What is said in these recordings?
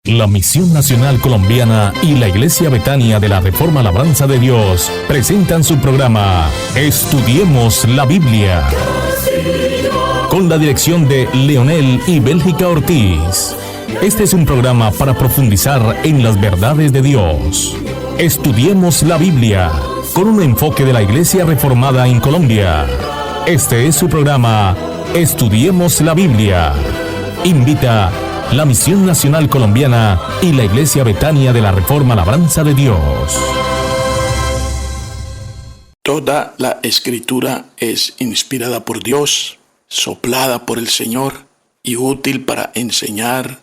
La Misión Nacional Colombiana y la Iglesia Betania de la Reforma Labranza de Dios presentan su programa Estudiemos la Biblia, con la dirección de Leonel y Bélgica Ortiz. Este es un programa para profundizar en las verdades de Dios. Estudiemos la Biblia, con un enfoque de la Iglesia Reformada en Colombia. Este es su programa Estudiemos la Biblia. Invita la Misión Nacional Colombiana y la Iglesia Betania de la Reforma Labranza de Dios. Toda la Escritura es inspirada por Dios, soplada por el Señor y útil para enseñar,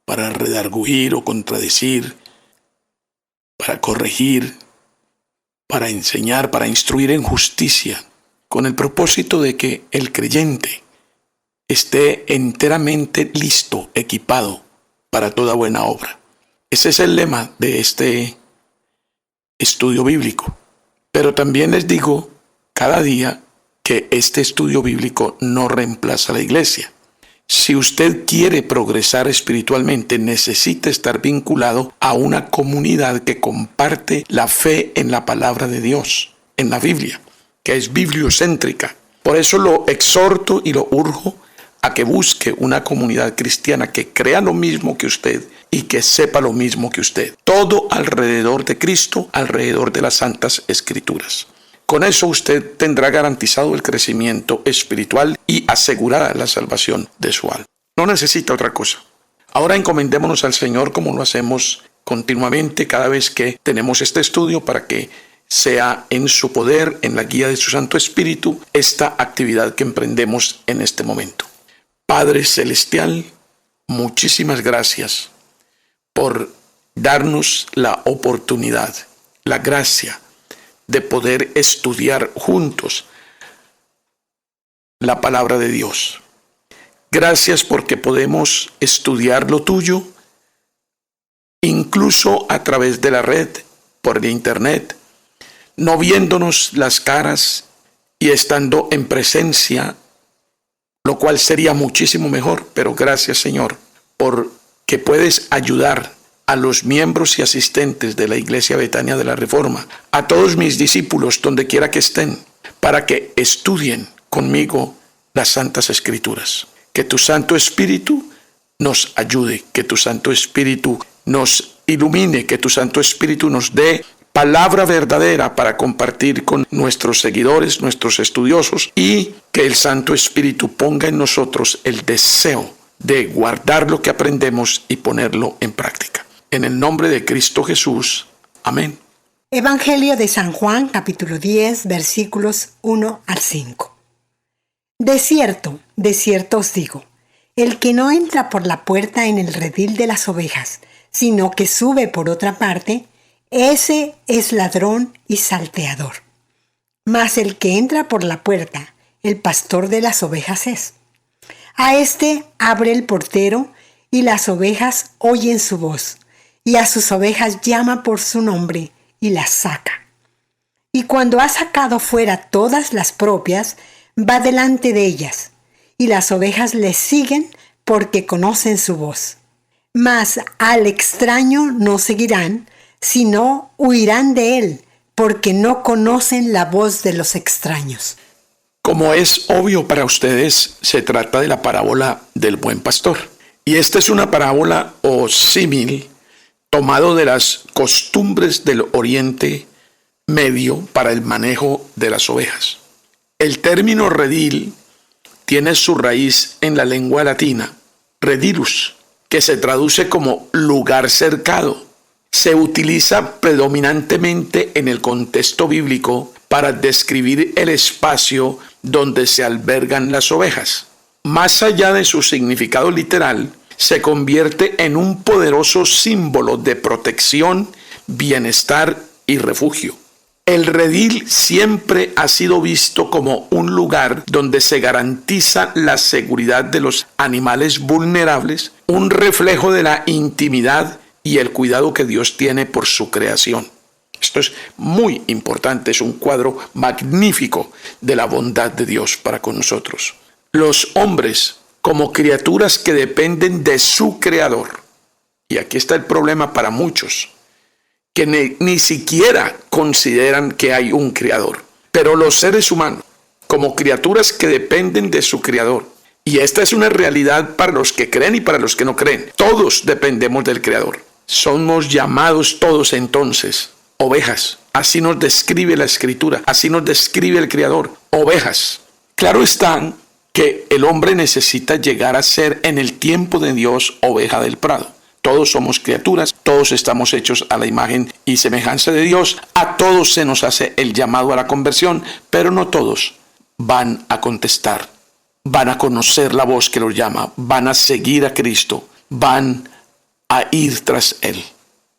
para redarguir o contradecir, para corregir, para enseñar, para instruir en justicia, con el propósito de que el creyente esté enteramente listo, equipado para toda buena obra. Ese es el lema de este estudio bíblico. Pero también les digo cada día que este estudio bíblico no reemplaza a la iglesia. Si usted quiere progresar espiritualmente, necesita estar vinculado a una comunidad que comparte la fe en la palabra de Dios, en la Biblia, que es bibliocéntrica. Por eso lo exhorto y lo urjo a que busque una comunidad cristiana que crea lo mismo que usted y que sepa lo mismo que usted. Todo alrededor de Cristo, alrededor de las Santas Escrituras. Con eso usted tendrá garantizado el crecimiento espiritual y asegurada la salvación de su alma. No necesita otra cosa. Ahora encomendémonos al Señor como lo hacemos continuamente cada vez que tenemos este estudio, para que sea en su poder, en la guía de su Santo Espíritu, esta actividad que emprendemos en este momento. Padre Celestial, muchísimas gracias por darnos la oportunidad, la gracia de poder estudiar juntos la palabra de Dios. Gracias porque podemos estudiar lo tuyo, incluso a través de la red, por el internet, no viéndonos las caras y estando en presencia, lo cual sería muchísimo mejor. Pero gracias, Señor, porque puedes ayudar a los miembros y asistentes de la Iglesia Betania de la Reforma, a todos mis discípulos donde quiera que estén, para que estudien conmigo las Santas Escrituras. Que tu Santo Espíritu nos ayude, que tu Santo Espíritu nos ilumine, que tu Santo Espíritu nos dé palabra verdadera para compartir con nuestros seguidores, nuestros estudiosos, y que el Santo Espíritu ponga en nosotros el deseo de guardar lo que aprendemos y ponerlo en práctica. En el nombre de Cristo Jesús. Amén. Evangelio de San Juan, capítulo 10, versículos 1 al 5. De cierto os digo, el que no entra por la puerta en el redil de las ovejas, sino que sube por otra parte, ese es ladrón y salteador. Mas el que entra por la puerta, el pastor de las ovejas es. A éste abre el portero, y las ovejas oyen su voz, y a sus ovejas llama por su nombre, y las saca. Y cuando ha sacado fuera todas las propias, va delante de ellas, y las ovejas le siguen porque conocen su voz. Mas al extraño no seguirán, sino huirán de él, porque no conocen la voz de los extraños. Como es obvio para ustedes, se trata de la parábola del buen pastor. Y esta es una parábola o símil tomado de las costumbres del Oriente Medio para el manejo de las ovejas. El término redil tiene su raíz en la lengua latina, redilus, que se traduce como lugar cercado. Se utiliza predominantemente en el contexto bíblico para describir el espacio donde se albergan las ovejas. Más allá de su significado literal, se convierte en un poderoso símbolo de protección, bienestar y refugio. El redil siempre ha sido visto como un lugar donde se garantiza la seguridad de los animales vulnerables, un reflejo de la intimidad y el cuidado que Dios tiene por su creación. Esto es muy importante, es un cuadro magnífico de la bondad de Dios para con nosotros. Los hombres, como criaturas que dependen de su Creador, Y aquí está el problema para muchos, que ni siquiera consideran que hay un creador. Pero los seres humanos, como criaturas que dependen de su creador, y esta es una realidad para los que creen y para los que no creen, todos dependemos del creador. Somos llamados todos entonces ovejas. Así nos describe la Escritura, así nos describe el creador, ovejas. Claro está que el hombre necesita llegar a ser en el tiempo de Dios oveja del prado. Todos somos criaturas, todos estamos hechos a la imagen y semejanza de Dios. A todos se nos hace el llamado a la conversión, pero no todos van a contestar, van a conocer la voz que los llama, van a seguir a Cristo, van a ir tras Él.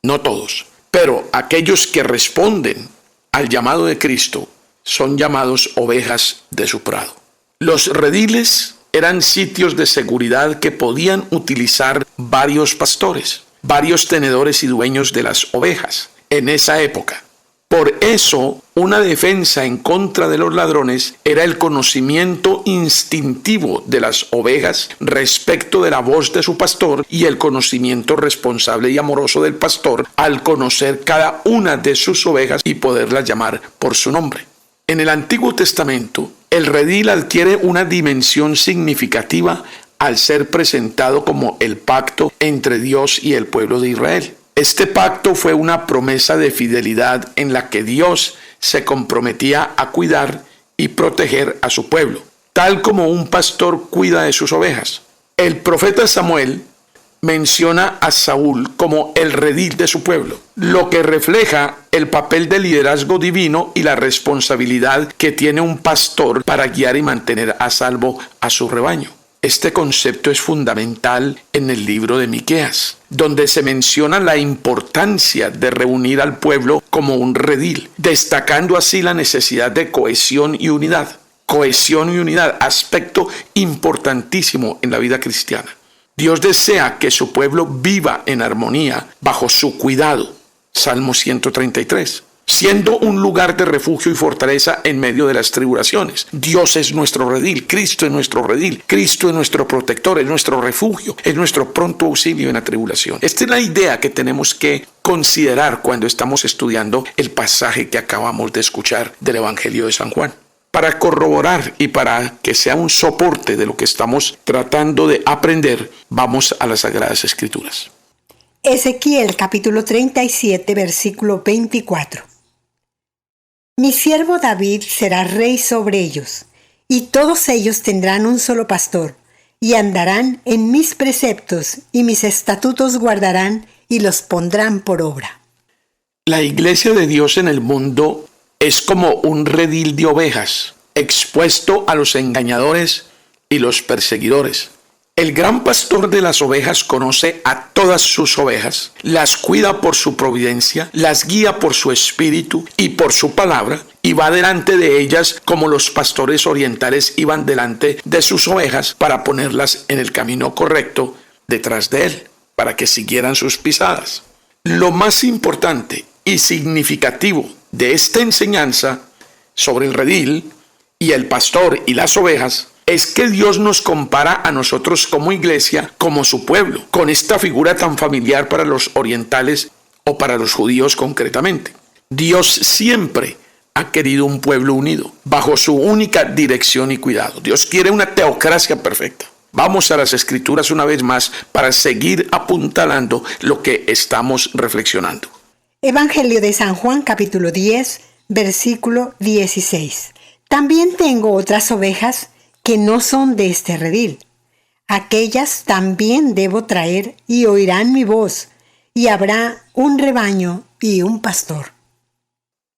No todos, pero aquellos que responden al llamado de Cristo son llamados ovejas de su prado. Los rediles eran sitios de seguridad que podían utilizar varios pastores, varios tenedores y dueños de las ovejas en esa época. Por eso, una defensa en contra de los ladrones era el conocimiento instintivo de las ovejas respecto de la voz de su pastor y el conocimiento responsable y amoroso del pastor al conocer cada una de sus ovejas y poderlas llamar por su nombre. En el Antiguo Testamento, el redil adquiere una dimensión significativa al ser presentado como el pacto entre Dios y el pueblo de Israel. Este pacto fue una promesa de fidelidad en la que Dios se comprometía a cuidar y proteger a su pueblo, tal como un pastor cuida de sus ovejas. El profeta Samuel menciona a Saúl como el redil de su pueblo, lo que refleja el papel de liderazgo divino y la responsabilidad que tiene un pastor para guiar y mantener a salvo a su rebaño. Este concepto es fundamental en el libro de Miqueas, donde se menciona la importancia de reunir al pueblo como un redil, destacando así la necesidad de cohesión y unidad. Cohesión y unidad, aspecto importantísimo en la vida cristiana. Dios desea que su pueblo viva en armonía bajo su cuidado. Salmo 133. Siendo un lugar de refugio y fortaleza en medio de las tribulaciones. Dios es nuestro redil, Cristo es nuestro redil, Cristo es nuestro protector, es nuestro refugio, es nuestro pronto auxilio en la tribulación. Esta es la idea que tenemos que considerar cuando estamos estudiando el pasaje que acabamos de escuchar del Evangelio de San Juan. Para corroborar y para que sea un soporte de lo que estamos tratando de aprender, vamos a las Sagradas Escrituras. Ezequiel capítulo 37, versículo 24. Mi siervo David será rey sobre ellos, y todos ellos tendrán un solo pastor, y andarán en mis preceptos, y mis estatutos guardarán, y los pondrán por obra. La iglesia de Dios en el mundo es como un redil de ovejas, expuesto a los engañadores y los perseguidores. El gran pastor de las ovejas conoce a todas sus ovejas, las cuida por su providencia, las guía por su espíritu y por su palabra, y va delante de ellas como los pastores orientales iban delante de sus ovejas para ponerlas en el camino correcto detrás de él, para que siguieran sus pisadas. Lo más importante y significativo de esta enseñanza sobre el redil y el pastor y las ovejas es que Dios nos compara a nosotros como iglesia, como su pueblo, con esta figura tan familiar para los orientales o para los judíos concretamente. Dios siempre ha querido un pueblo unido, bajo su única dirección y cuidado. Dios quiere una teocracia perfecta. Vamos a las Escrituras una vez más para seguir apuntalando lo que estamos reflexionando. Evangelio de San Juan capítulo 10, versículo 16. También tengo otras ovejas que no son de este redil. Aquellas también debo traer y oirán mi voz, y habrá un rebaño y un pastor.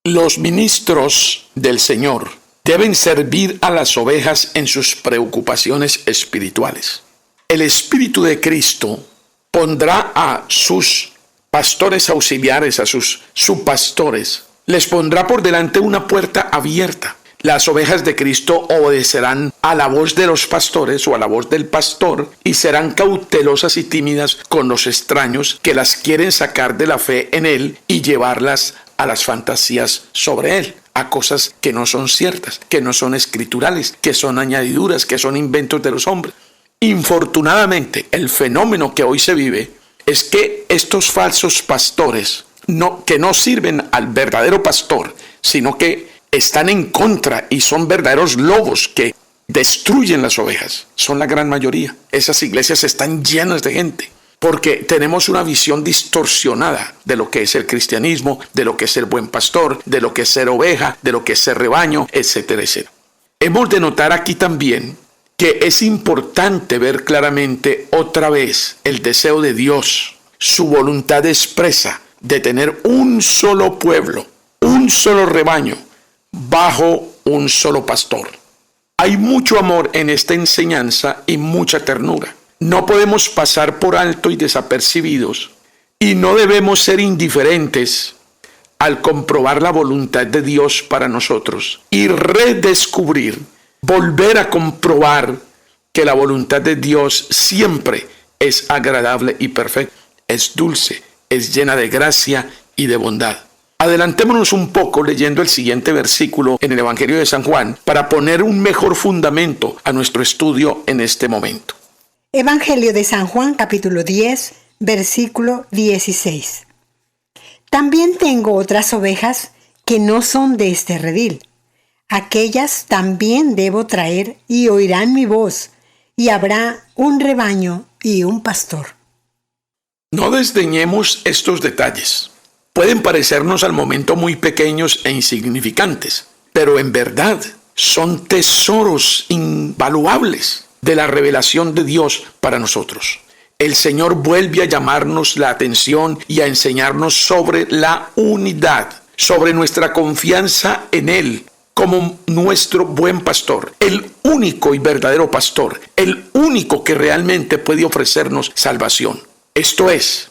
Los ministros del Señor deben servir a las ovejas en sus preocupaciones espirituales. El Espíritu de Cristo pondrá a sus pastores auxiliares, a sus subpastores, les pondrá por delante una puerta abierta. Las ovejas de Cristo obedecerán a la voz de los pastores o a la voz del pastor y serán cautelosas y tímidas con los extraños que las quieren sacar de la fe en Él y llevarlas a las fantasías sobre Él, a cosas que no son ciertas, que no son escriturales, que son añadiduras, que son inventos de los hombres. Infortunadamente, el fenómeno que hoy se vive es que estos falsos pastores que no sirven al verdadero pastor, sino que están en contra y son verdaderos lobos que destruyen las ovejas. Son la gran mayoría. Esas iglesias están llenas de gente porque tenemos una visión distorsionada de lo que es el cristianismo, de lo que es el buen pastor, de lo que es ser oveja, de lo que es ser rebaño, etcétera, etcétera. Hemos de notar aquí también que es importante ver claramente otra vez el deseo de Dios, su voluntad expresa de tener un solo pueblo, un solo rebaño, bajo un solo pastor. Hay mucho amor en esta enseñanza y mucha ternura. No podemos pasar por alto y desapercibidos, y no debemos ser indiferentes al comprobar la voluntad de Dios para nosotros y redescubrir, volver a comprobar que la voluntad de Dios siempre es agradable y perfecta, es dulce, es llena de gracia y de bondad. Adelantémonos un poco leyendo el siguiente versículo en el Evangelio de San Juan para poner un mejor fundamento a nuestro estudio en este momento. Evangelio de San Juan, capítulo 10, versículo 16. También tengo otras ovejas que no son de este redil. Aquellas también debo traer y oirán mi voz, y habrá un rebaño y un pastor. No desdeñemos estos detalles. Pueden parecernos al momento muy pequeños e insignificantes, pero en verdad son tesoros invaluables de la revelación de Dios para nosotros. El Señor vuelve a llamarnos la atención y a enseñarnos sobre la unidad, sobre nuestra confianza en Él como nuestro buen pastor, el único y verdadero pastor, el único que realmente puede ofrecernos salvación. Esto es,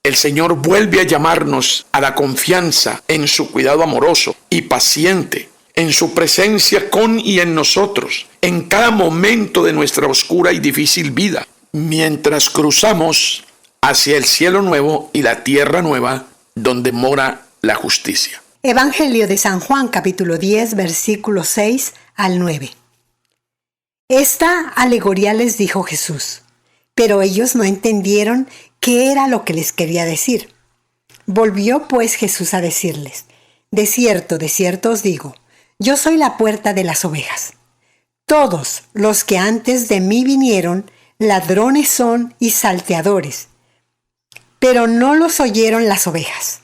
el Señor vuelve a llamarnos a la confianza en su cuidado amoroso y paciente, en su presencia con y en nosotros, en cada momento de nuestra oscura y difícil vida, mientras cruzamos hacia el cielo nuevo y la tierra nueva, donde mora la justicia. Evangelio de San Juan, capítulo 10, versículos 6 al 9. Esta alegoría les dijo Jesús, pero ellos no entendieron qué era lo que les quería decir. Volvió pues Jesús a decirles, de cierto os digo, yo soy la puerta de las ovejas. Todos los que antes de mí vinieron, ladrones son y salteadores, pero no los oyeron las ovejas.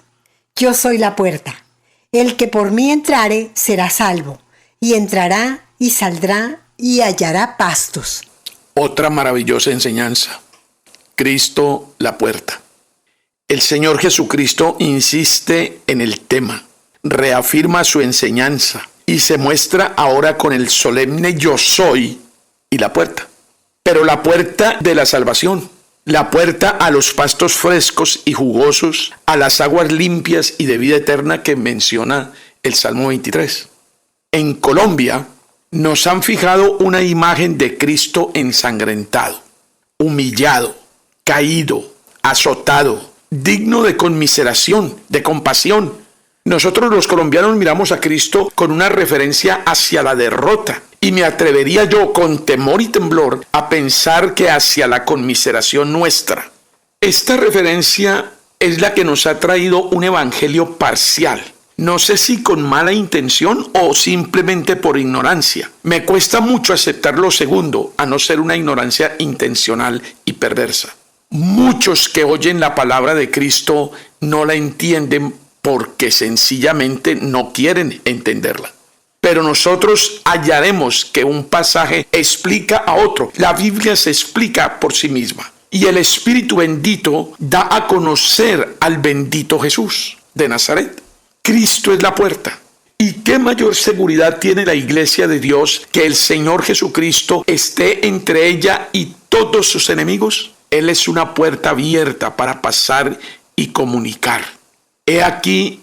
Yo soy la puerta. El que por mí entrare será salvo, y entrará y saldrá y hallará pastos. Otra maravillosa enseñanza. Cristo la puerta. El Señor Jesucristo insiste en el tema, reafirma su enseñanza y se muestra ahora con el solemne yo soy y la puerta. Pero la puerta de la salvación, la puerta a los pastos frescos y jugosos, a las aguas limpias y de vida eterna que menciona el Salmo 23. En Colombia nos han fijado una imagen de Cristo ensangrentado, humillado, caído, azotado, digno de conmiseración, de compasión. Nosotros los colombianos miramos a Cristo con una referencia hacia la derrota, y me atrevería yo con temor y temblor a pensar que hacia la conmiseración nuestra. Esta referencia es la que nos ha traído un evangelio parcial. No sé si con mala intención o simplemente por ignorancia. Me cuesta mucho aceptar lo segundo, a no ser una ignorancia intencional y perversa. Muchos que oyen la palabra de Cristo no la entienden porque sencillamente no quieren entenderla. Pero nosotros hallaremos que un pasaje explica a otro. La Biblia se explica por sí misma. Y el Espíritu bendito da a conocer al bendito Jesús de Nazaret. Cristo es la puerta. ¿Y qué mayor seguridad tiene la iglesia de Dios que el Señor Jesucristo esté entre ella y todos sus enemigos? Él es una puerta abierta para pasar y comunicar. He aquí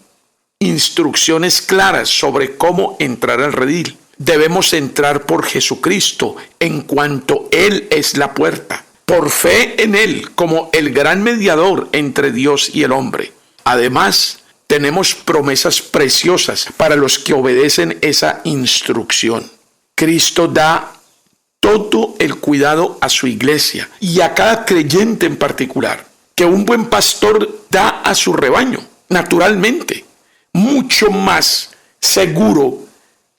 instrucciones claras sobre cómo entrar al redil. Debemos entrar por Jesucristo en cuanto Él es la puerta, por fe en Él como el gran mediador entre Dios y el hombre. Además, tenemos promesas preciosas para los que obedecen esa instrucción. Cristo da todo el cuidado a su iglesia y a cada creyente en particular, que un buen pastor da a su rebaño, naturalmente, mucho más seguro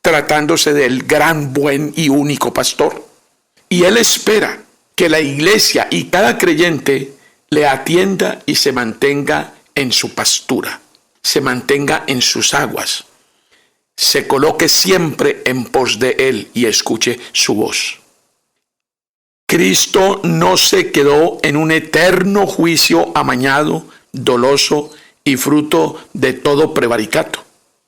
tratándose del gran, buen y único pastor. Y él espera que la iglesia y cada creyente le atienda y se mantenga en su pastura, se mantenga en sus aguas, se coloque siempre en pos de él y escuche su voz. Cristo no se quedó en un eterno juicio amañado, doloso y fruto de todo prevaricato.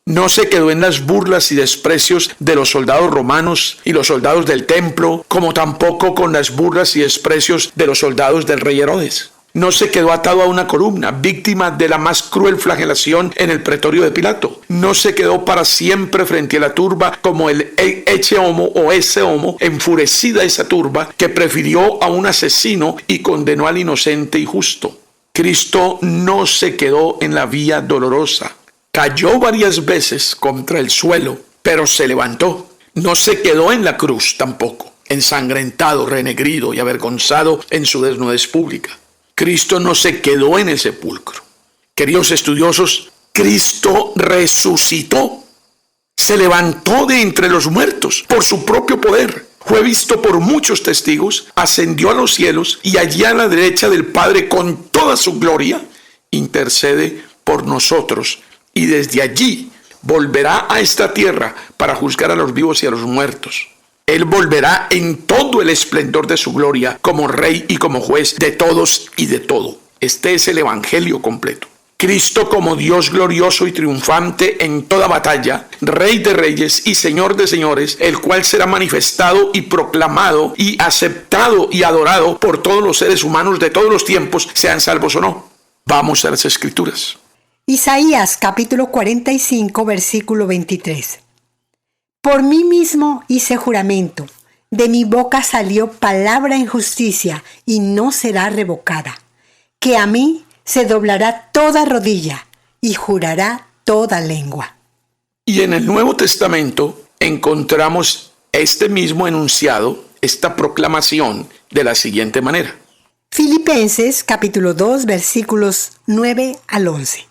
No se quedó en las burlas y desprecios de los soldados romanos y los soldados del templo, como tampoco con las burlas y desprecios de los soldados del rey Herodes. No se quedó atado a una columna, víctima de la más cruel flagelación en el pretorio de Pilato. No se quedó para siempre frente a la turba como el ece homo o ese homo, enfurecida esa turba, que prefirió a un asesino y condenó al inocente y justo. Cristo no se quedó en la vía dolorosa. Cayó varias veces contra el suelo, pero se levantó. No se quedó en la cruz tampoco, ensangrentado, renegrido y avergonzado en su desnudez pública. Cristo no se quedó en el sepulcro. Queridos estudiosos, Cristo resucitó. Se levantó de entre los muertos por su propio poder. Fue visto por muchos testigos, ascendió a los cielos y allí a la derecha del Padre con toda su gloria, intercede por nosotros. Y desde allí volverá a esta tierra para juzgar a los vivos y a los muertos. Él volverá en todo el esplendor de su gloria como rey y como juez de todos y de todo. Este es el evangelio completo. Cristo como Dios glorioso y triunfante en toda batalla, Rey de reyes y Señor de señores, el cual será manifestado y proclamado y aceptado y adorado por todos los seres humanos de todos los tiempos, sean salvos o no. Vamos a las Escrituras. Isaías capítulo 45, versículo 23. Por mí mismo hice juramento, de mi boca salió palabra en justicia y no será revocada, que a mí se doblará toda rodilla y jurará toda lengua. Y en el Nuevo Testamento encontramos este mismo enunciado, esta proclamación de la siguiente manera. Filipenses capítulo 2, versículos 9 al 11.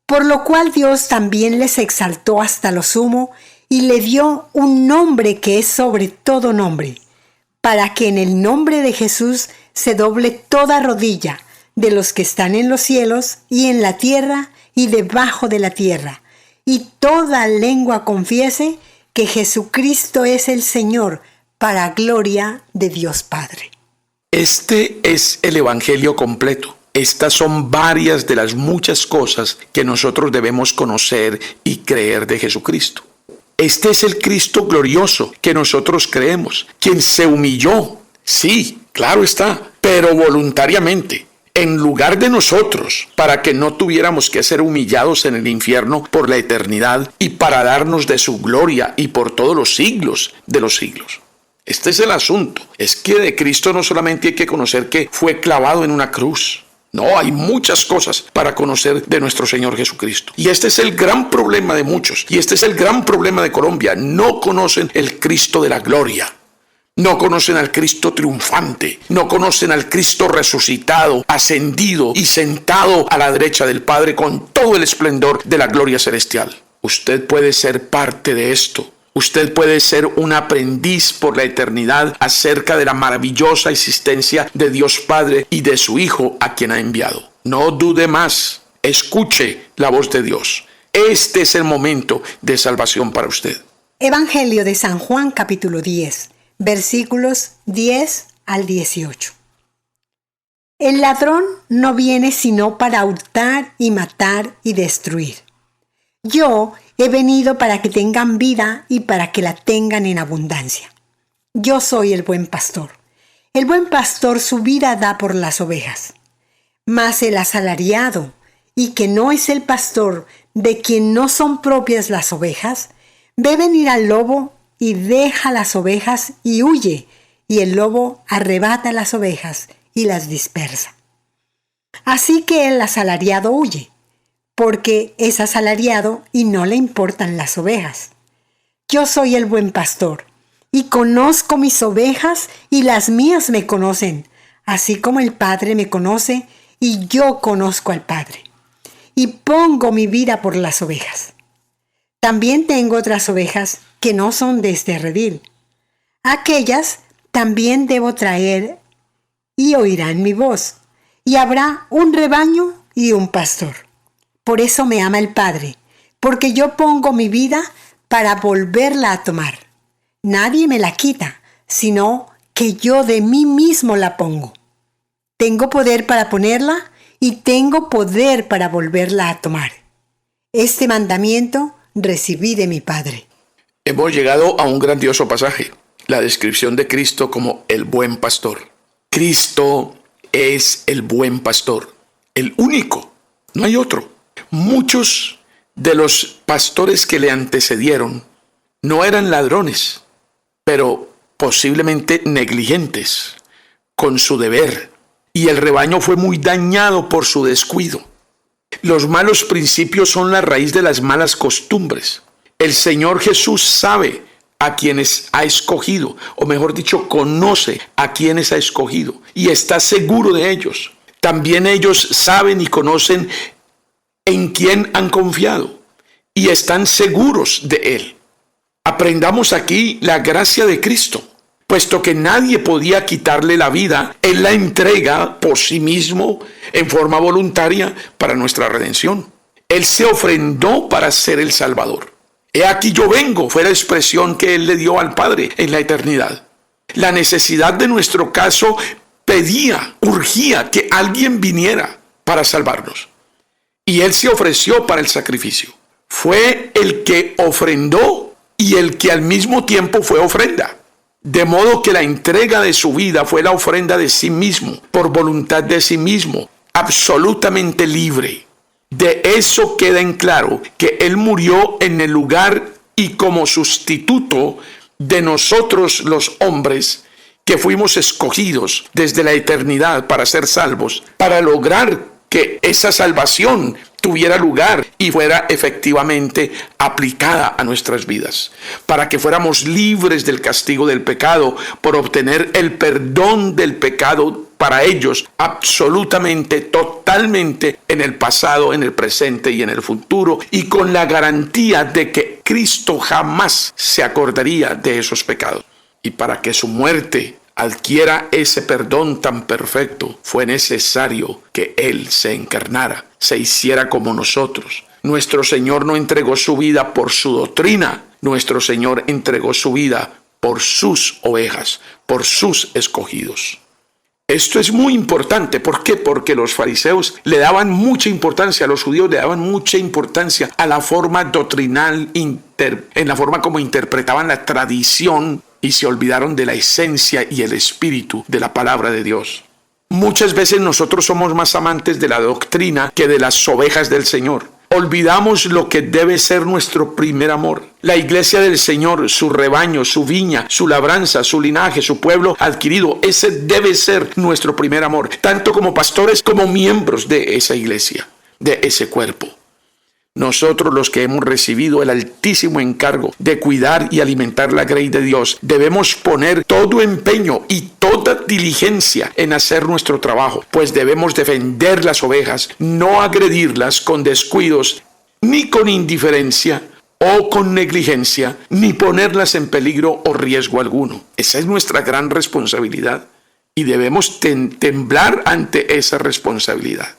Por lo cual Dios también les exaltó hasta lo sumo y le dio un nombre que es sobre todo nombre, para que en el nombre de Jesús se doble toda rodilla de los que están en los cielos y en la tierra y debajo de la tierra, y toda lengua confiese que Jesucristo es el Señor, para gloria de Dios Padre. Este es el evangelio completo. Estas son varias de las muchas cosas que nosotros debemos conocer y creer de Jesucristo. Este es el Cristo glorioso que nosotros creemos, quien se humilló, sí, claro está, pero voluntariamente, en lugar de nosotros, para que no tuviéramos que ser humillados en el infierno por la eternidad y para darnos de su gloria y por todos los siglos de los siglos. Este es el asunto, es que de Cristo no solamente hay que conocer que fue clavado en una cruz. No, hay muchas cosas para conocer de nuestro Señor Jesucristo. Y este es el gran problema de muchos. Y este es el gran problema de Colombia. No conocen el Cristo de la gloria. No conocen al Cristo triunfante. No conocen al Cristo resucitado, ascendido y sentado a la derecha del Padre con todo el esplendor de la gloria celestial. Usted puede ser parte de esto. Usted puede ser un aprendiz por la eternidad acerca de la maravillosa existencia de Dios Padre y de su Hijo a quien ha enviado. No dude más. Escuche la voz de Dios. Este es el momento de salvación para usted. Evangelio de San Juan capítulo 10, versículos 10 al 18. El ladrón no viene sino para hurtar y matar y destruir. Yo he venido para que tengan vida y para que la tengan en abundancia. Yo soy el buen pastor. El buen pastor su vida da por las ovejas. Mas el asalariado, y que no es el pastor, de quien no son propias las ovejas, ve venir al lobo y deja las ovejas y huye, y el lobo arrebata las ovejas y las dispersa. Así que el asalariado huye, porque es asalariado y no le importan las ovejas. Yo soy el buen pastor, y conozco mis ovejas, y las mías me conocen, así como el Padre me conoce, y yo conozco al Padre, y pongo mi vida por las ovejas. También tengo otras ovejas que no son de este redil. Aquellas también debo traer y oirán mi voz, y habrá un rebaño y un pastor. Por eso me ama el Padre, porque yo pongo mi vida para volverla a tomar. Nadie me la quita, sino que yo de mí mismo la pongo. Tengo poder para ponerla y tengo poder para volverla a tomar. Este mandamiento recibí de mi Padre. Hemos llegado a un grandioso pasaje, la descripción de Cristo como el buen pastor. Cristo es el buen pastor, el único, no hay otro. Muchos de los pastores que le antecedieron no eran ladrones, pero posiblemente negligentes con su deber, y el rebaño fue muy dañado por su descuido. Los malos principios son la raíz de las malas costumbres. El Señor Jesús sabe a quienes ha escogido, o mejor dicho, conoce a quienes ha escogido y está seguro de ellos. También ellos saben y conocen en quién han confiado y están seguros de Él. Aprendamos aquí la gracia de Cristo. Puesto que nadie podía quitarle la vida, Él la entrega por sí mismo en forma voluntaria para nuestra redención. Él se ofrendó para ser el Salvador. He aquí yo vengo, fue la expresión que Él le dio al Padre en la eternidad. La necesidad de nuestro caso pedía, urgía que alguien viniera para salvarnos. Y Él se ofreció para el sacrificio. Fue el que ofrendó y el que al mismo tiempo fue ofrenda. De modo que la entrega de su vida fue la ofrenda de sí mismo, por voluntad de sí mismo, absolutamente libre. De eso queda en claro que Él murió en el lugar y como sustituto de nosotros los hombres, que fuimos escogidos desde la eternidad para ser salvos, para lograr que esa salvación tuviera lugar y fuera efectivamente aplicada a nuestras vidas, para que fuéramos libres del castigo del pecado, por obtener el perdón del pecado para ellos, absolutamente, totalmente, en el pasado, en el presente y en el futuro, y con la garantía de que Cristo jamás se acordaría de esos pecados. Y para que su muerte adquiera ese perdón tan perfecto, fue necesario que Él se encarnara, se hiciera como nosotros. Nuestro Señor no entregó su vida por su doctrina, nuestro Señor entregó su vida por sus ovejas, por sus escogidos. Esto es muy importante. ¿Por qué? Porque los fariseos le daban mucha importancia, los judíos le daban mucha importancia a la forma doctrinal, en la forma como interpretaban la tradición, y se olvidaron de la esencia y el espíritu de la palabra de Dios. Muchas veces nosotros somos más amantes de la doctrina que de las ovejas del Señor. Olvidamos lo que debe ser nuestro primer amor. La iglesia del Señor, su rebaño, su viña, su labranza, su linaje, su pueblo adquirido. Ese debe ser nuestro primer amor, tanto como pastores como miembros de esa iglesia, de ese cuerpo. Nosotros, los que hemos recibido el altísimo encargo de cuidar y alimentar la grey de Dios, debemos poner todo empeño y toda diligencia en hacer nuestro trabajo, pues debemos defender las ovejas, no agredirlas con descuidos, ni con indiferencia o con negligencia, ni ponerlas en peligro o riesgo alguno. Esa es nuestra gran responsabilidad y debemos temblar ante esa responsabilidad.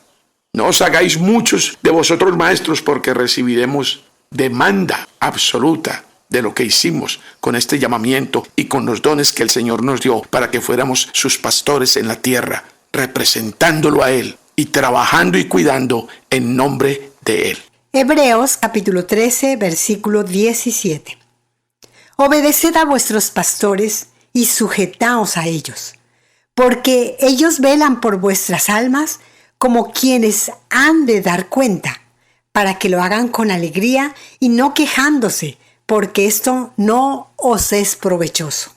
No os hagáis muchos de vosotros maestros, porque recibiremos demanda absoluta de lo que hicimos con este llamamiento y con los dones que el Señor nos dio para que fuéramos sus pastores en la tierra, representándolo a Él y trabajando y cuidando en nombre de Él. Hebreos capítulo 13, versículo 17. Obedeced a vuestros pastores y sujetaos a ellos, porque ellos velan por vuestras almas como quienes han de dar cuenta, para que lo hagan con alegría y no quejándose, porque esto no os es provechoso.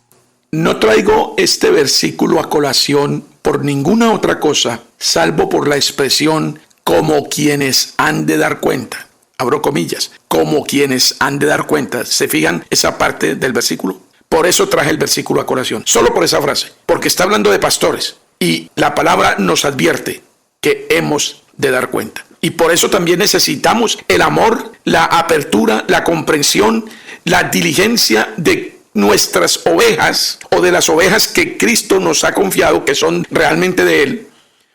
No traigo este versículo a colación por ninguna otra cosa, salvo por la expresión como quienes han de dar cuenta. Abro comillas, como quienes han de dar cuenta. ¿Se fijan esa parte del versículo? Por eso traje el versículo a colación, solo por esa frase, porque está hablando de pastores y la palabra nos advierte que hemos de dar cuenta. Y por eso también necesitamos el amor, la apertura, la comprensión, la diligencia de nuestras ovejas o de las ovejas que Cristo nos ha confiado, que son realmente de Él,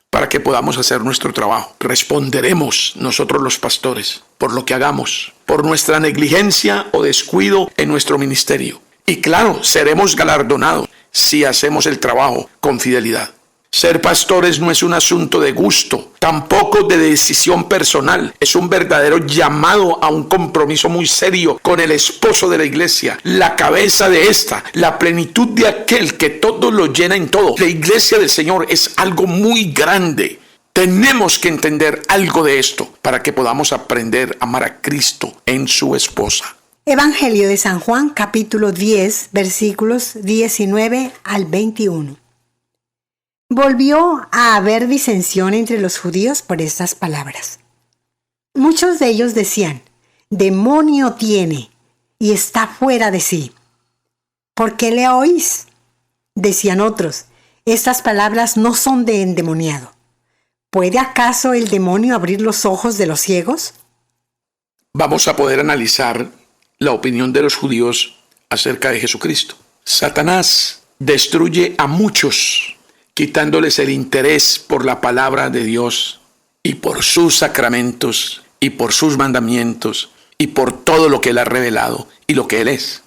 para que podamos hacer nuestro trabajo. Responderemos nosotros los pastores por lo que hagamos, por nuestra negligencia o descuido en nuestro ministerio. Y claro, seremos galardonados si hacemos el trabajo con fidelidad. Ser pastores no es un asunto de gusto, tampoco de decisión personal. Es un verdadero llamado a un compromiso muy serio con el esposo de la iglesia, la cabeza de esta, la plenitud de aquel que todo lo llena en todo. La iglesia del Señor es algo muy grande. Tenemos que entender algo de esto para que podamos aprender a amar a Cristo en su esposa. Evangelio de San Juan, capítulo 10, versículos 19 al 21. Volvió a haber disensión entre los judíos por estas palabras. Muchos de ellos decían: demonio tiene y está fuera de sí. ¿Por qué le oís? Decían otros: estas palabras no son de endemoniado. ¿Puede acaso el demonio abrir los ojos de los ciegos? Vamos a poder analizar la opinión de los judíos acerca de Jesucristo. Satanás destruye a muchos, quitándoles el interés por la palabra de Dios y por sus sacramentos y por sus mandamientos y por todo lo que Él ha revelado y lo que Él es.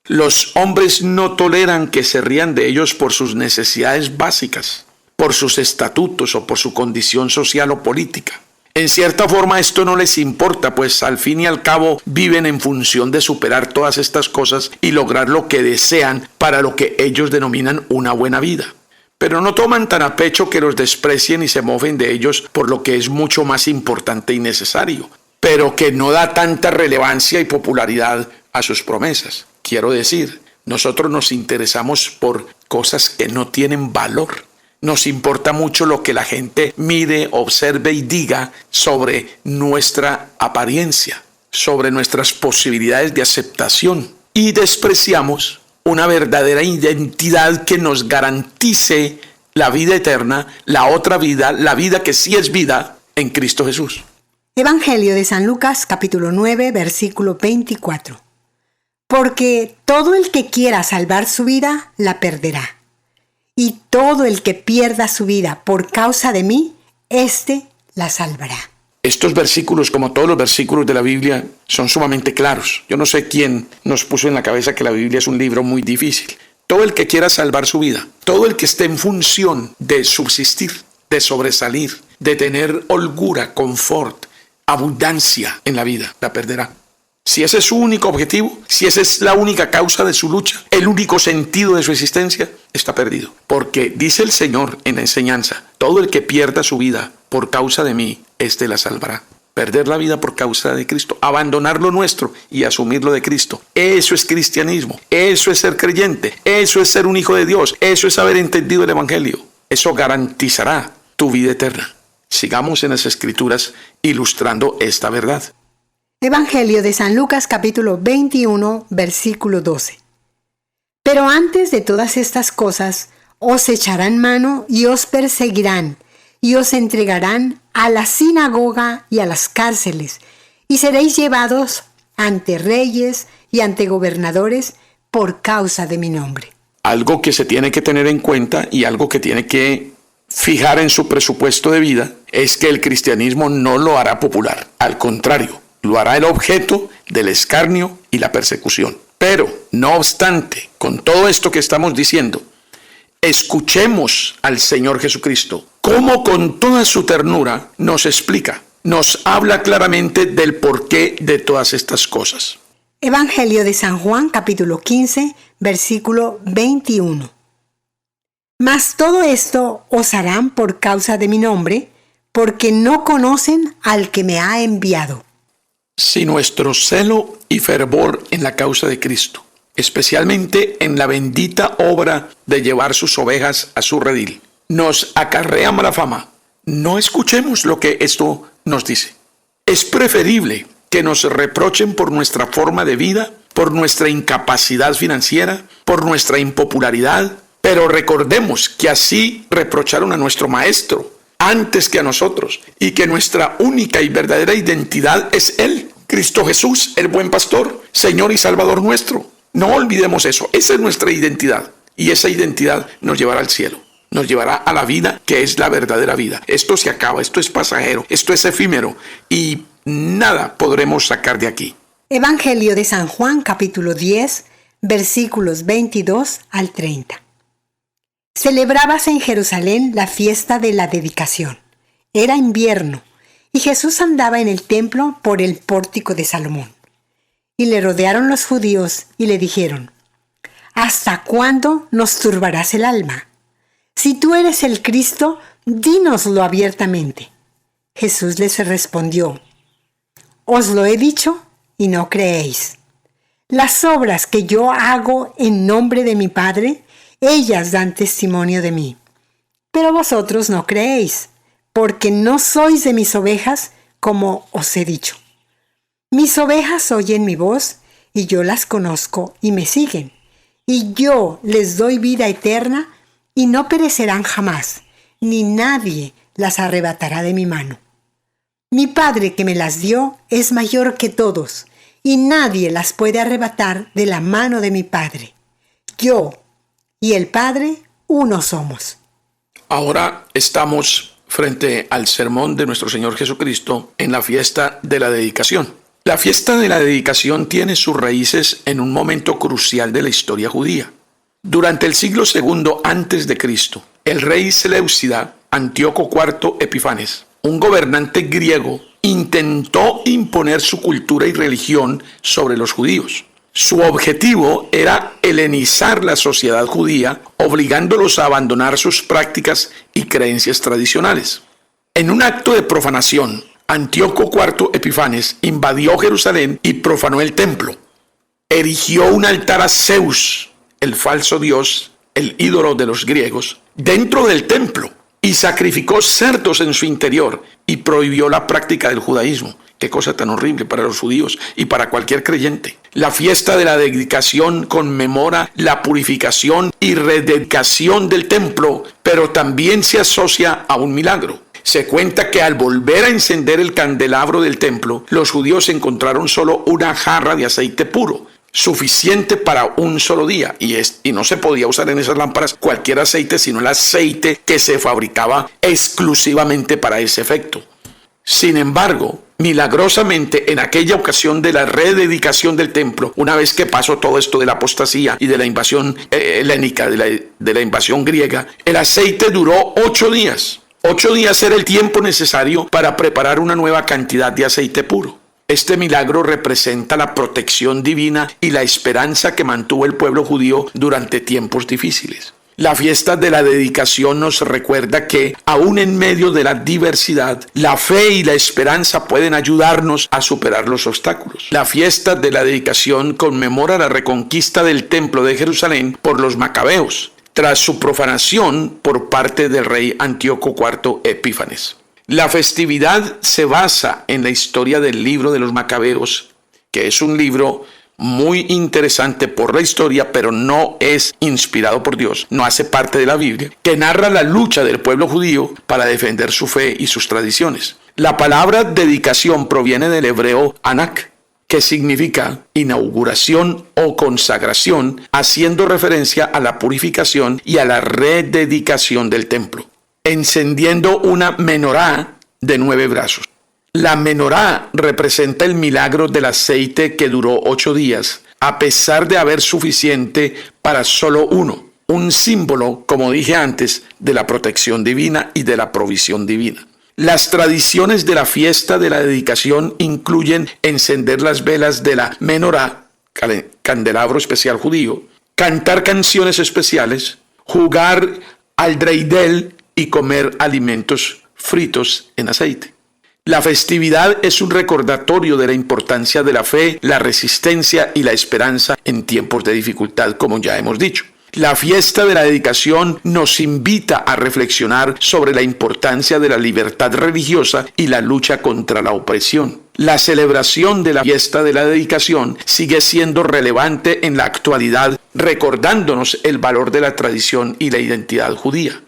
Los hombres no toleran que se rían de ellos por sus necesidades básicas, por sus estatutos o por su condición social o política. En cierta forma esto no les importa, pues al fin y al cabo viven en función de superar todas estas cosas y lograr lo que desean para lo que ellos denominan una buena vida. Pero no toman tan a pecho que los desprecien y se mofen de ellos por lo que es mucho más importante y necesario, pero que no da tanta relevancia y popularidad a sus promesas. Quiero decir, nosotros nos interesamos por cosas que no tienen valor. Nos importa mucho lo que la gente mire, observe y diga sobre nuestra apariencia, sobre nuestras posibilidades de aceptación. Y despreciamos una verdadera identidad que nos garantice la vida eterna, la otra vida, la vida que sí es vida en Cristo Jesús. Evangelio de San Lucas, capítulo 9, versículo 24. Porque todo el que quiera salvar su vida, la perderá. Y todo el que pierda su vida por causa de mí, éste la salvará. Estos versículos, como todos los versículos de la Biblia, son sumamente claros. Yo no sé quién nos puso en la cabeza que la Biblia es un libro muy difícil. Todo el que quiera salvar su vida, todo el que esté en función de subsistir, de sobresalir, de tener holgura, confort, abundancia en la vida, la perderá. Si ese es su único objetivo, si esa es la única causa de su lucha, el único sentido de su existencia, está perdido. Porque dice el Señor en la enseñanza: todo el que pierda su vida por causa de mí, éste la salvará. Perder la vida por causa de Cristo, abandonar lo nuestro y asumir lo de Cristo. Eso es cristianismo, eso es ser creyente, eso es ser un hijo de Dios, eso es haber entendido el Evangelio. Eso garantizará tu vida eterna. Sigamos en las Escrituras ilustrando esta verdad. Evangelio de San Lucas, capítulo 21, versículo 12. Pero antes de todas estas cosas, os echarán mano y os perseguirán, y os entregarán a la sinagoga y a las cárceles, y seréis llevados ante reyes y ante gobernadores por causa de mi nombre. Algo que se tiene que tener en cuenta y algo que tiene que fijar en su presupuesto de vida es que el cristianismo no lo hará popular. Al contrario, lo hará el objeto del escarnio y la persecución. Pero, no obstante, con todo esto que estamos diciendo, escuchemos al Señor Jesucristo, cómo con toda su ternura nos explica, nos habla claramente del porqué de todas estas cosas. Evangelio de San Juan, capítulo 15, versículo 21. Mas todo esto os harán por causa de mi nombre, porque no conocen al que me ha enviado. Si nuestro celo y fervor en la causa de Cristo, especialmente en la bendita obra de llevar sus ovejas a su redil, nos acarrea mala fama, no escuchemos lo que esto nos dice. Es preferible que nos reprochen por nuestra forma de vida, por nuestra incapacidad financiera, por nuestra impopularidad, pero recordemos que así reprocharon a nuestro Maestro, antes que a nosotros y que nuestra única y verdadera identidad es Él, Cristo Jesús, el buen pastor, Señor y Salvador nuestro. No olvidemos eso, esa es nuestra identidad y esa identidad nos llevará al cielo, nos llevará a la vida que es la verdadera vida. Esto se acaba, esto es pasajero, esto es efímero y nada podremos sacar de aquí. Evangelio de San Juan, capítulo 10, versículos 22 al 30. Celebrábase en Jerusalén la fiesta de la dedicación. Era invierno, y Jesús andaba en el templo por el pórtico de Salomón. Y le rodearon los judíos y le dijeron: ¿Hasta cuándo nos turbarás el alma? Si tú eres el Cristo, dínoslo abiertamente. Jesús les respondió: Os lo he dicho y no creéis. Las obras que yo hago en nombre de mi Padre, ellas dan testimonio de mí. Pero vosotros no creéis, porque no sois de mis ovejas, como os he dicho. Mis ovejas oyen mi voz, y yo las conozco y me siguen. Y yo les doy vida eterna, y no perecerán jamás, ni nadie las arrebatará de mi mano. Mi Padre que me las dio es mayor que todos, y nadie las puede arrebatar de la mano de mi Padre. Yo y el Padre, uno somos. Ahora estamos frente al sermón de nuestro Señor Jesucristo en la fiesta de la dedicación. La fiesta de la dedicación tiene sus raíces en un momento crucial de la historia judía. Durante el siglo II a.C., el rey Seleucida, Antíoco IV Epifanes, un gobernante griego, intentó imponer su cultura y religión sobre los judíos. Su objetivo era helenizar la sociedad judía, obligándolos a abandonar sus prácticas y creencias tradicionales. En un acto de profanación, Antíoco IV Epifanes invadió Jerusalén y profanó el templo. Erigió un altar a Zeus, el falso dios, el ídolo de los griegos, dentro del templo y sacrificó cerdos en su interior y prohibió la práctica del judaísmo. Qué cosa tan horrible para los judíos y para cualquier creyente. La fiesta de la dedicación conmemora la purificación y rededicación del templo, pero también se asocia a un milagro. Se cuenta que al volver a encender el candelabro del templo, los judíos encontraron solo una jarra de aceite puro, suficiente para un solo día, y no se podía usar en esas lámparas cualquier aceite, sino el aceite que se fabricaba exclusivamente para ese efecto. Sin embargo, milagrosamente en aquella ocasión de la rededicación del templo, una vez que pasó todo esto de la apostasía y de la invasión helénica, de la invasión griega, el aceite duró 8 días. 8 días era el tiempo necesario para preparar una nueva cantidad de aceite puro. Este milagro representa la protección divina y la esperanza que mantuvo el pueblo judío durante tiempos difíciles. La fiesta de la dedicación nos recuerda que, aún en medio de la diversidad, la fe y la esperanza pueden ayudarnos a superar los obstáculos. La fiesta de la dedicación conmemora la reconquista del templo de Jerusalén por los macabeos, tras su profanación por parte del rey Antíoco IV Epífanes. La festividad se basa en la historia del libro de los Macabeos, que es un libro muy interesante por la historia, pero no es inspirado por Dios, no hace parte de la Biblia, que narra la lucha del pueblo judío para defender su fe y sus tradiciones. La palabra dedicación proviene del hebreo anak, que significa inauguración o consagración, haciendo referencia a la purificación y a la rededicación del templo, encendiendo una menorá de 9 brazos. La menorá representa el milagro del aceite que duró 8 días, a pesar de haber suficiente para solo uno, un símbolo, como dije antes, de la protección divina y de la provisión divina. Las tradiciones de la fiesta de la dedicación incluyen encender las velas de la menorá, candelabro especial judío, cantar canciones especiales, jugar al dreidel y comer alimentos fritos en aceite. La festividad es un recordatorio de la importancia de la fe, la resistencia y la esperanza en tiempos de dificultad, como ya hemos dicho. La fiesta de la dedicación nos invita a reflexionar sobre la importancia de la libertad religiosa y la lucha contra la opresión. La celebración de la fiesta de la dedicación sigue siendo relevante en la actualidad, recordándonos el valor de la tradición y la identidad judía.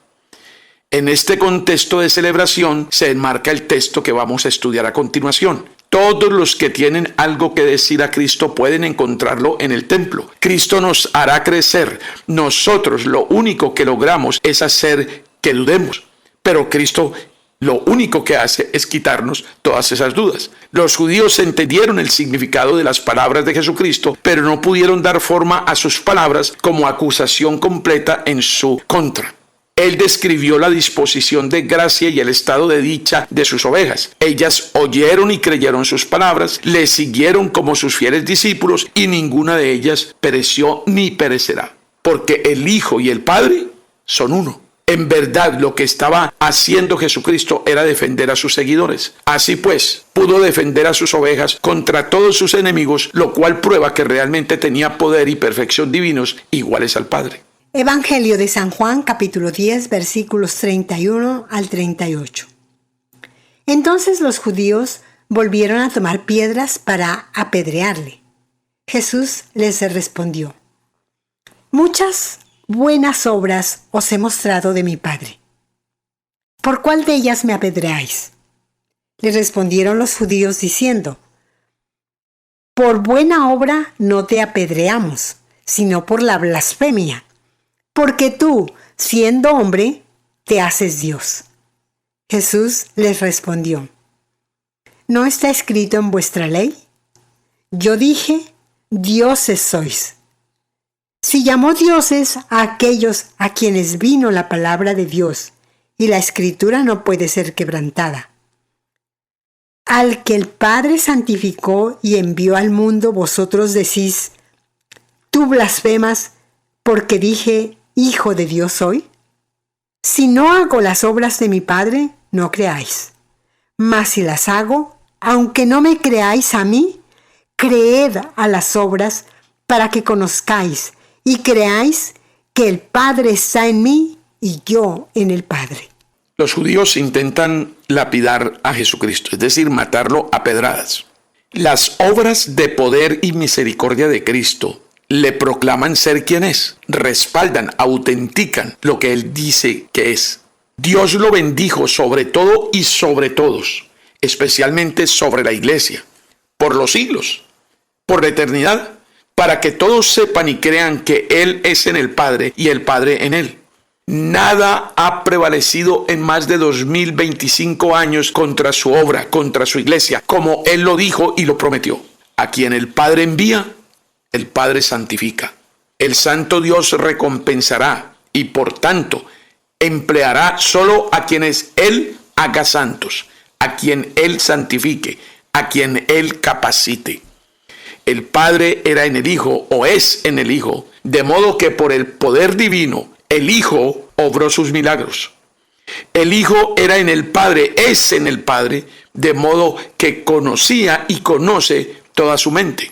En este contexto de celebración se enmarca el texto que vamos a estudiar a continuación. Todos los que tienen algo que decir a Cristo pueden encontrarlo en el templo. Cristo nos hará crecer. Nosotros lo único que logramos es hacer que dudemos. Pero Cristo lo único que hace es quitarnos todas esas dudas. Los judíos entendieron el significado de las palabras de Jesucristo, pero no pudieron dar forma a sus palabras como acusación completa en su contra. Él describió la disposición de gracia y el estado de dicha de sus ovejas. Ellas oyeron y creyeron sus palabras, le siguieron como sus fieles discípulos y ninguna de ellas pereció ni perecerá. Porque el Hijo y el Padre son uno. En verdad, lo que estaba haciendo Jesucristo era defender a sus seguidores. Así pues, pudo defender a sus ovejas contra todos sus enemigos, lo cual prueba que realmente tenía poder y perfección divinos iguales al Padre. Evangelio de San Juan, capítulo 10, versículos 31 al 38. Entonces los judíos volvieron a tomar piedras para apedrearle. Jesús les respondió: muchas buenas obras os he mostrado de mi Padre. ¿Por cuál de ellas me apedreáis? Le respondieron los judíos diciendo: por buena obra no te apedreamos, sino por la blasfemia, porque tú, siendo hombre, te haces Dios. Jesús les respondió: ¿no está escrito en vuestra ley? Yo dije: dioses sois. Si llamó dioses a aquellos a quienes vino la palabra de Dios, y la Escritura no puede ser quebrantada. Al que el Padre santificó y envió al mundo, vosotros decís: tú blasfemas, porque dije: Hijo de Dios soy. Si no hago las obras de mi Padre, no creáis. Mas si las hago, aunque no me creáis a mí, creed a las obras, para que conozcáis y creáis que el Padre está en mí y yo en el Padre. Los judíos intentan lapidar a Jesucristo, es decir, matarlo a pedradas. Las obras de poder y misericordia de Cristo le proclaman ser quien es, respaldan, autentican lo que él dice que es. Dios lo bendijo sobre todo y sobre todos, especialmente sobre la iglesia, por los siglos, por la eternidad, para que todos sepan y crean que Él es en el Padre y el Padre en Él. Nada ha prevalecido en más de 2025 años contra su obra, contra su iglesia, como Él lo dijo y lo prometió. A quien el Padre envía, el Padre santifica. El Santo Dios recompensará y por tanto empleará solo a quienes Él haga santos, a quien Él santifique, a quien Él capacite. El Padre era en el Hijo o es en el Hijo, de modo que por el poder divino el Hijo obró sus milagros. El Hijo era en el Padre, es en el Padre, de modo que conocía y conoce toda su mente.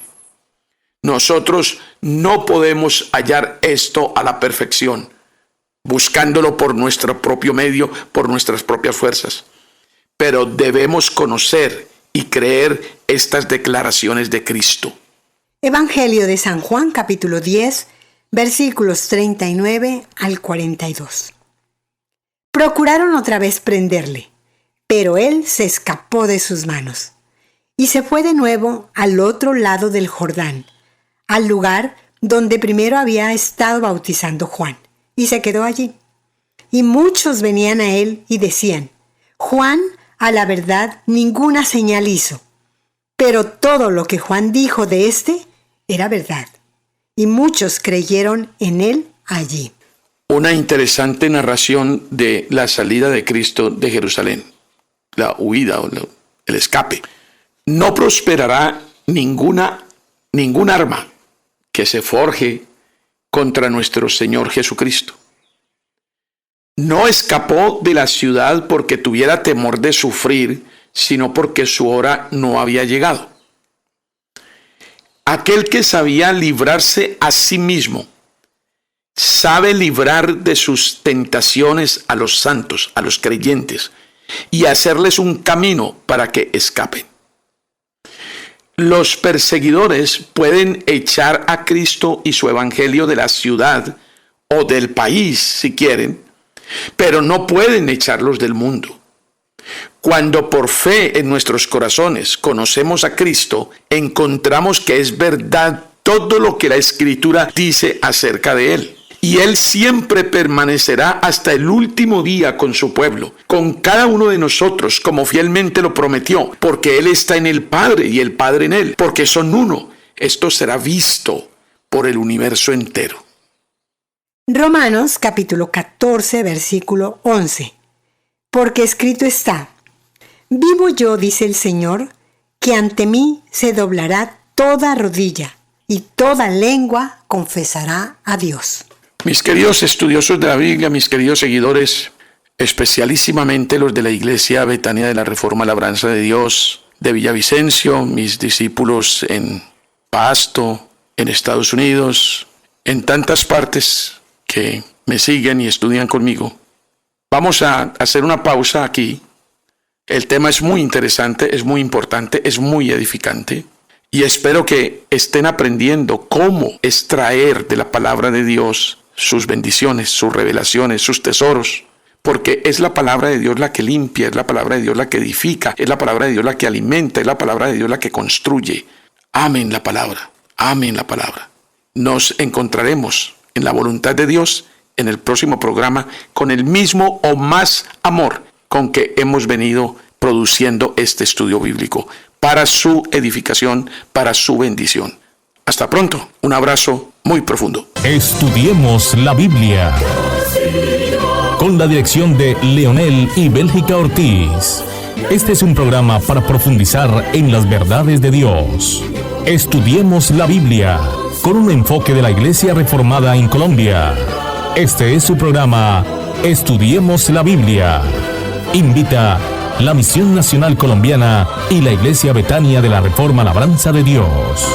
Nosotros no podemos hallar esto a la perfección, buscándolo por nuestro propio medio, por nuestras propias fuerzas. Pero debemos conocer y creer estas declaraciones de Cristo. Evangelio de San Juan, capítulo 10, versículos 39 al 42. Procuraron otra vez prenderle, pero él se escapó de sus manos y se fue de nuevo al otro lado del Jordán, al lugar donde primero había estado bautizando Juan, y se quedó allí. Y muchos venían a él y decían: Juan, a la verdad, ninguna señal hizo, pero todo lo que Juan dijo de éste era verdad. Y muchos creyeron en él allí. Una interesante narración de la salida de Cristo de Jerusalén, la huida o el escape. No prosperará ningún arma que se forje contra nuestro Señor Jesucristo. No escapó de la ciudad porque tuviera temor de sufrir, sino porque su hora no había llegado. Aquel que sabía librarse a sí mismo, sabe librar de sus tentaciones a los santos, a los creyentes, y hacerles un camino para que escapen. Los perseguidores pueden echar a Cristo y su evangelio de la ciudad o del país, si quieren, pero no pueden echarlos del mundo. Cuando por fe en nuestros corazones conocemos a Cristo, encontramos que es verdad todo lo que la Escritura dice acerca de Él. Y Él siempre permanecerá hasta el último día con su pueblo, con cada uno de nosotros, como fielmente lo prometió, porque Él está en el Padre y el Padre en Él, porque son uno. Esto será visto por el universo entero. Romanos capítulo 14, versículo 11. Porque escrito está: vivo yo, dice el Señor, que ante mí se doblará toda rodilla y toda lengua confesará a Dios. Mis queridos estudiosos de la Biblia, mis queridos seguidores, especialísimamente los de la Iglesia Betania de la Reforma Labranza de Dios de Villavicencio, mis discípulos en Pasto, en Estados Unidos, en tantas partes que me siguen y estudian conmigo. Vamos a hacer una pausa aquí. El tema es muy interesante, es muy importante, es muy edificante. Y espero que estén aprendiendo cómo extraer de la palabra de Dios sus bendiciones, sus revelaciones, sus tesoros. Porque es la palabra de Dios la que limpia, es la palabra de Dios la que edifica, es la palabra de Dios la que alimenta, es la palabra de Dios la que construye. Amen la palabra, amen la palabra. Nos encontraremos en la voluntad de Dios en el próximo programa con el mismo o más amor con que hemos venido produciendo este estudio bíblico para su edificación, para su bendición. Hasta pronto, un abrazo muy profundo. Estudiemos la Biblia con la dirección de Leonel y Bélgica Ortiz. Este es un programa para profundizar en las verdades de Dios. Estudiemos la Biblia con un enfoque de la Iglesia Reformada en Colombia. Este es su programa Estudiemos la Biblia. Invita la Misión Nacional Colombiana y la Iglesia Betania de la Reforma Labranza de Dios.